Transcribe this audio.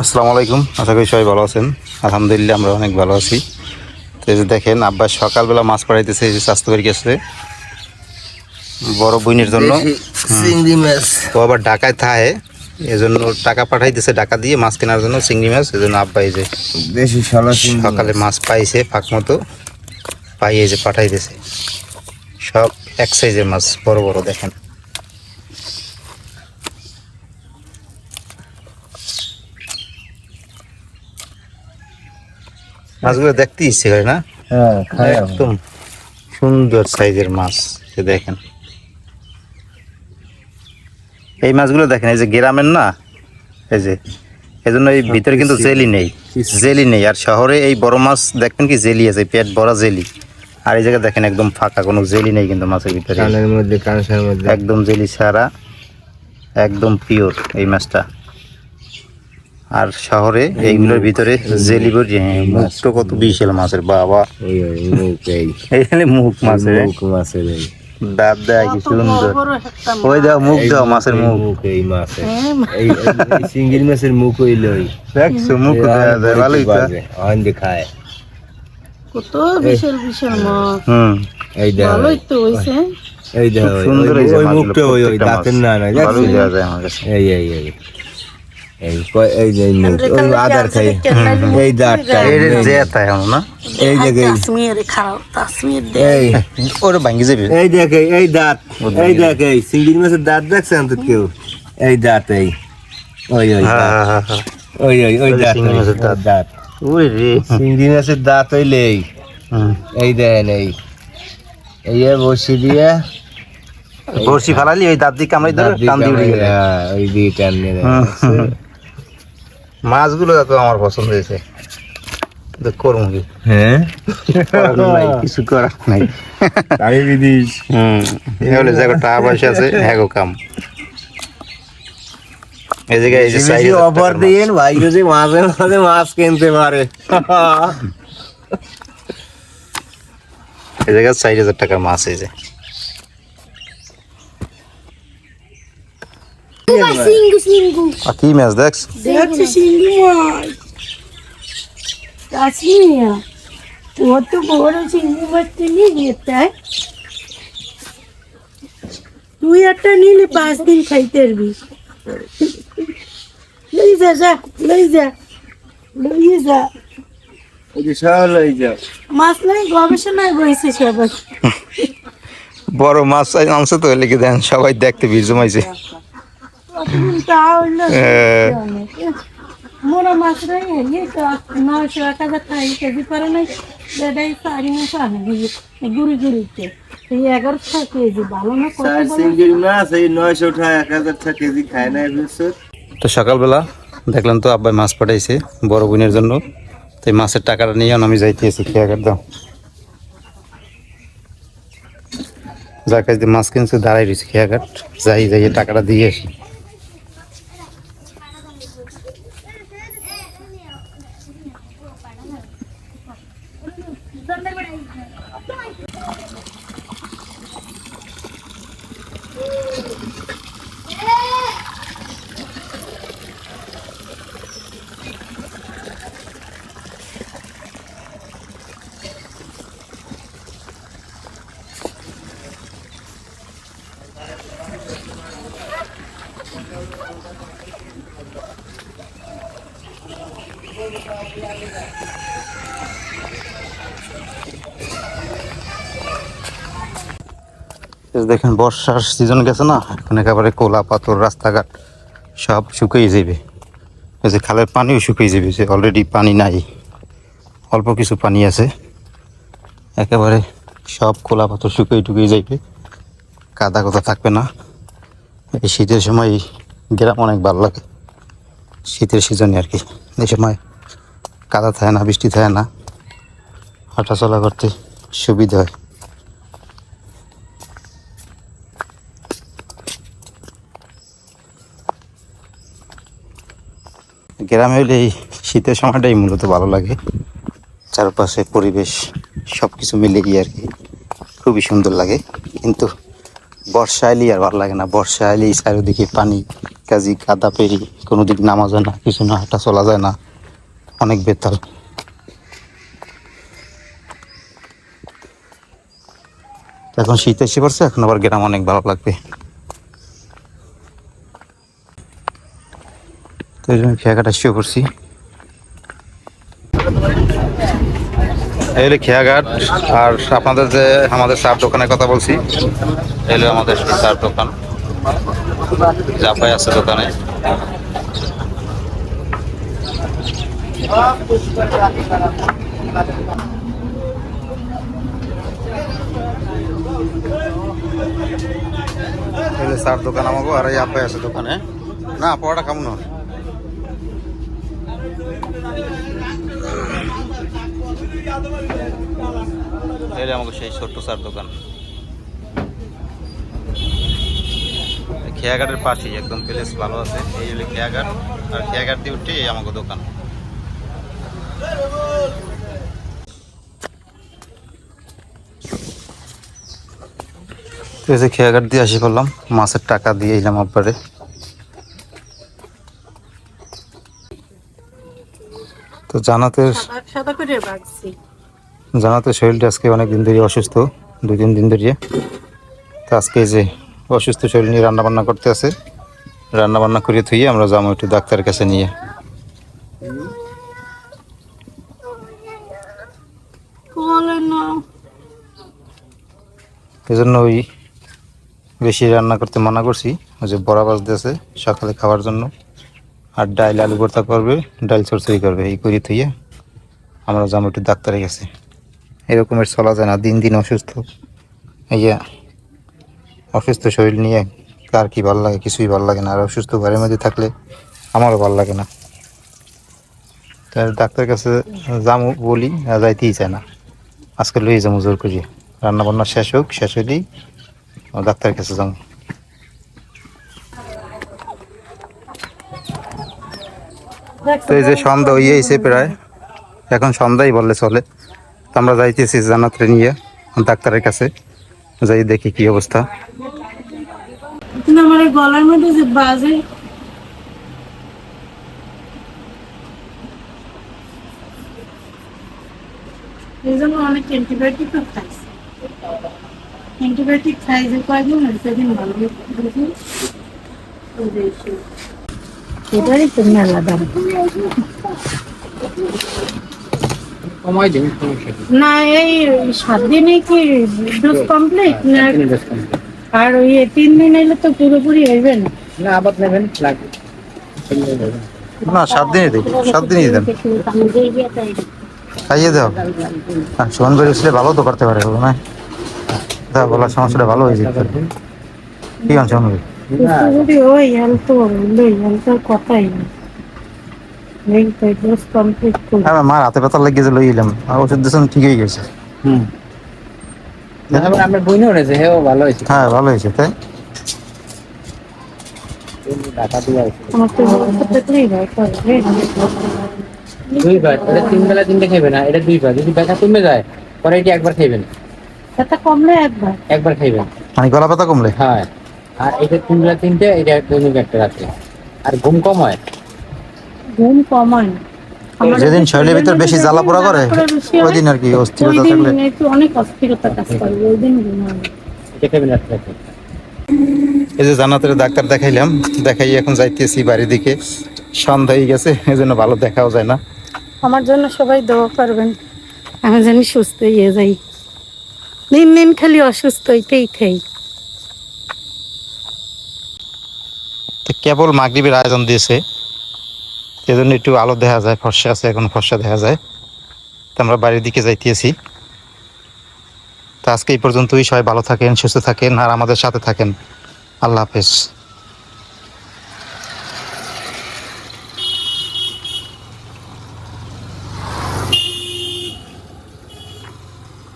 আসসালামু আলাইকুম, আশা করি সবাই ভালো আছেন। আলহামদুলিল্লাহ আমরা অনেক ভালো আছি। তো এই যে দেখেন আব্বা সকালবেলা মাছ পাড়াইতেছে, এই যে স্বাস্থ্যকরী গেছে বড় বইনের জন্য। চিংড়ি মাছ ও আবার ঢাকায় থাহে, এজন্য টাকা পাঠাইতেছে ঢাকা দিয়ে মাছ কেনার জন্য চিংড়ি মাছ। এজন্য আব্বা এই যে দেশি শালা চিংড়ি সকালে মাছ পাইছে ফাঁক মতো, পাই এই যে পাঠাইতেছে সব এক সাইজের মাছ, বড় বড় দেখেন। মাছগুলো দেখতে ইচ্ছে করে না? হ্যাঁ খাই একদম সুন্দর সাইজের মাছ। এই দেখেন এই মাছগুলো দেখেন, এই যে গ্রামের না, এই যে এজন্য এই ভিতরে কিন্তু জেলি নেই, জেলি নেই। আর শহরে এই বড় মাছ দেখবেন কি জেলি আছে, পেট ভরা জেলি। আর এই জায়গায় দেখেন একদম ফাঁকা, কোনো জেলি নেই কিন্তু মাছের ভিতরে, কানের মধ্যে কাঁসার মধ্যে একদম জেলি ছাড়া, একদম পিওর এই মাছটা। আর শহরে এইগুলোর ভিতরে জেলি ভরি। মুখটা কত বিশাল মাছের বাবা, এইখানে মুখ মাছের, মাছের দাঁত দেয় কি সুন্দর। ওই দাও মুখ দাও মাছের মুখ, এই মাছের এই চিংড়ি মাছের মুখ হইল দেখছো মুখ দেওয়া যায়, ভালোই তো। খায় কত বিশাল বিশাল মাছ। এই দেখ ভালোই তো হইছে। এই দেখ সুন্দর হয়েছে ওই মাছগুলো, মুখটা ওই প্রত্যেকটা দাঁতের মাছ। না না ভালোই দেওয়া যায় আমার কাছে। এই এই এই এই এই যে মুখ ওই আদার খাই এই দাঁতটা এই যে তাই হলো না, এই জায়গায় কাশ্মীরে খারাপ কাশ্মীর দে। এই ওরে ভাঙ্গি যাবে। এই দেখ এই দাঁত এই দেখ এই চিংড়ি মাছের দাঁত দেখছেন তো কেউ? এই দাঁত এই ওই ওই হ্যাঁ দাঁত, হ্যাঁ হ্যাঁ, ওই ওই ওই দাঁত চিংড়ি মাছের দাঁত। দাঁত ওই রে। চিংড়ি মাছের দাঁত হইলে এই এই দেন এই এই বসি দিয়ে বড়শি ফালালি ওই দাঁত দিয়ে কামড়াই ধরে টান দিয়ে উড়ে গেলে। ওই দিয়ে টান নিয়ে মাছগুলো তো আমার পছন্দ হয়েছে, তো করবো কি, হ্যাঁ করার নাই, কিছু করার নাই। তাই বিদিস এই হলে যে টাকা পয়সা আছে হ্যাগো কাম। এই জায়গায় এই যে বেশি অফার দিয়েন ভাই, যদি মাঝে মাঝে মাছ কিনতে পারে। এই জায়গায় 4,000 টাকার মাছ। এই যে সিঙ্গু সিঙ্গু আর কি মাছ দেখছ, দেখছি সিঙ্গু মাছ কাশ্মীর। কত বড় সিঙ্গু মাছ নিয়ে যেতে, তুই একটা নিলে 5 দিন খাইতে পারবি। লই যা যা লই যা লই যা। বিশাল হয়ে যাও মাছ নাই গবেষণায় বইছে সবাই। বড় মাছ আনছে তো লেগে দেন, সবাই দেখতে ভিড় জমাইছে। মোরা মাছ নাই ইয়ে তো 900-1000 টাকা কেজি করে নাই, এটাই 4 মাস আনে গুড়ি গুড়িতে এই 1100 কেজি। ভালো না কত বলো? চিংড়ি মাছ এই 900 টাকা 1000 টাকা কেজি খায় না এবছর। তো সকালবেলা দেখলাম তো আব্বাই মাছ পাঠাইছে বড় বোনের জন্য, তো এই মাছের টাকাটা নিয়ে আমি যাইতেছি খেয়াঘাট দাও। যার কাছে দিয়ে মাছ কিনছে দাঁড়াই রয়েছে খেয়াঘাট, যাই যাই টাকাটা দিয়ে আসি। দেখেন বর্ষার সিজন গেছে না, এখন একেবারে কোলা পাথর রাস্তাঘাট সব শুকিয়ে যাবে। এই যে খালের পানিও শুকিয়ে যাবে, যে অলরেডি পানি নাই, অল্প কিছু পানি আছে, একেবারে সব কোলা পাথর শুকিয়ে টুকিয়ে যাইবে, কাদা কোথা থাকবে না। এই শীতের সময় গ্রাম অনেক ভালো লাগে, শীতের সিজনে আর কি। এই সময় কাদা থাকে না, বৃষ্টি থাকে না, হাঁটা চলা করতে সুবিধা হয়। গ্রামে হলে এই শীতের সময়টাই মূলত ভালো লাগে, চারপাশে পরিবেশ সব কিছু মিলে গিয়ে আর কি খুবই সুন্দর লাগে। কিন্তু বর্ষা এলেই আর ভালো লাগে না, বর্ষা এলেই চারিদিকে পানি, কাজি কাদা পেরি, কোনো দিক নামা যায় না, কিছু না, হাঁটা চলা যায় না, অনেক বেতাল। এখন শীত এসে পড়ছে, এখন আবার গ্রাম অনেক ভালো লাগবে। তো এই জন্য খেয়াঘাট শুয়ে পড়ছি। এই হলো খেয়াঘাট। আর আপনাদের যে আমাদের চার দোকানের কথা বলছি, এই হলো আমাদের চার দোকান, জাপাই আছে দোকানে। চার দোকান আমাকে, আর এই আপাই আছে দোকানে। না পড়াটা কেমন হয়? এলে আমাকে সেই ছোট্ট চার দোকান খেয়াঘাটের পাশেই, একদম প্লেস ভালো আছে। এই হলো খেয়াঘাট, আর খেয়াঘাট দিয়ে উঠে এই আমাকে দোকান। তো এই যে খেয়াঘাট দিয়ে আসি করলাম, মাছের টাকা দিয়ে এলাম আব্বারে। তো জানাতের সাদা করে রাখছি। জানাতে শরীরটা আজকে অনেক দিন ধরে অসুস্থ, 2-3 দিন ধরে। তো আজকে যে অসুস্থ শরীর নিয়ে রান্নাবান্না করতে আছে, রান্নাবান্না করে থুয়ে আমরা যাবো একটু ডাক্তারের কাছে নিয়ে। এই জন্য ওই বেশি রান্না করতে মানা করছি। ওই যে বড়া বাজতেছে সকালে খাওয়ার জন্য, আর ডাইল আলু ভর্তা করবে, ডাইল চরচড়ি করবে, এই করে থুয়ে আমরা যাবো একটু ডাক্তারের কাছে। এরকমের চলা যায় না, দিন দিন অসুস্থ। ইয়া অসুস্থ শরীর নিয়ে কার কি ভালো লাগে? কিছুই ভালো লাগে না। আর অসুস্থ ঘরের মধ্যে থাকলে আমারও ভালো লাগে না। তাই ডাক্তারের কাছে যাবো বলি, আর যাইতেই চায় না। আজকে লইয়ে যাবো জোর করিয়ে, রান্না বান্না শেষ হোক, শেষ হলেই ডাক্তারের কাছে যাবো। তো এই যে সন্ধ্যা হইয়েছে প্রায়, এখন সন্ধ্যাই বললে চলে। তো আমরা যাইতেছি জানাতে নিয়ে ডাক্তারের কাছে, যাই দেখি কি অবস্থা। আমার গলার মধ্যে যে বাজে, এই জন্য অনেক অ্যান্টিবায়োটিক খাইছে। অ্যান্টিবায়োটিক খাই যে কয়েকদিন সেদিন ভালো এটাই তো মেলা দাম। না এই 7 দিনে কি ডোজ কমপ্লিট না? আর ওই 3 দিন এলে তো পুরোপুরি হইবে না। না আবার নেবেন লাগবে না 7 দিনই দিই, 7 দিনই দেন, খাইয়ে দাও। আর সুমন ভাই আসলে ভালো তো করতে পারে না, তা বলার সমস্যাটা ভালো হয়ে যেতে পারে। কি আছে সুমন ভাই? যদি ওই হেলথ লই হেলথ কথাই না। এই তো ডোজ কমপ্লিট করে আমার মার হাতে ব্যথা লেগে লই এলাম, আর ওষুধ দিয়েছেন, ঠিক হয়ে গেছে। আবার আমার বইনও রয়েছে, হেও ভালো হয়েছে। হ্যাঁ ভালো হয়েছে। তাই টাকা দিয়ে আসছে আমার তো প্রত্যেকটাই ভয় করে। 2 বার, এটা 3 বেলা 3টে খাইবে না, এটা 2 বার। যদি ব্যথা কমে যায় পরে এটি একবার খাইবেন, এটা কমলে একবার খাইবেন। মানে গলা ব্যথা কমলে? হ্যাঁ, আর এটা 3 বেলা 3টে, এটা দৈনিক একটা রাতে। আর ঘুম কম হয়, ঘুম কমায় না। যেদিন শরীরের ভিতর বেশি জ্বালা পোড়া করে ওই দিন আর কি, অস্থিরতা থাকলে একটু অনেক অস্থিরতা কাজ করে, ওই দিন ঘুম হয় না। এটা খাইবেন রাতে রাতে। এই যে জান্নাতের ডাক্তার দেখাইলাম, দেখাই এখন যাইতেছি বাড়ির দিকে। সন্ধ্যা হয়ে গেছে, এই জন্য ভালো দেখাও যায় না। আমার জন্য সবাই দোয়া করবেন, আমি জানি সুস্থ হয়ে যাই। দিন দিন খালি অসুস্থ হইতেই খাই। তো কেবল মাগরিবের আয়োজন দিয়েছে, সেজন্য একটু আলো দেখা যায়, ফর্সা আছে এখন, ফর্সা দেখা যায়। তো আমরা বাড়ির দিকে যাইতেছি। তো আজকে এই পর্যন্তই। সবাই ভালো থাকেন, সুস্থ থাকেন, আর আমাদের সাথে থাকেন। আল্লাহ হাফেজ।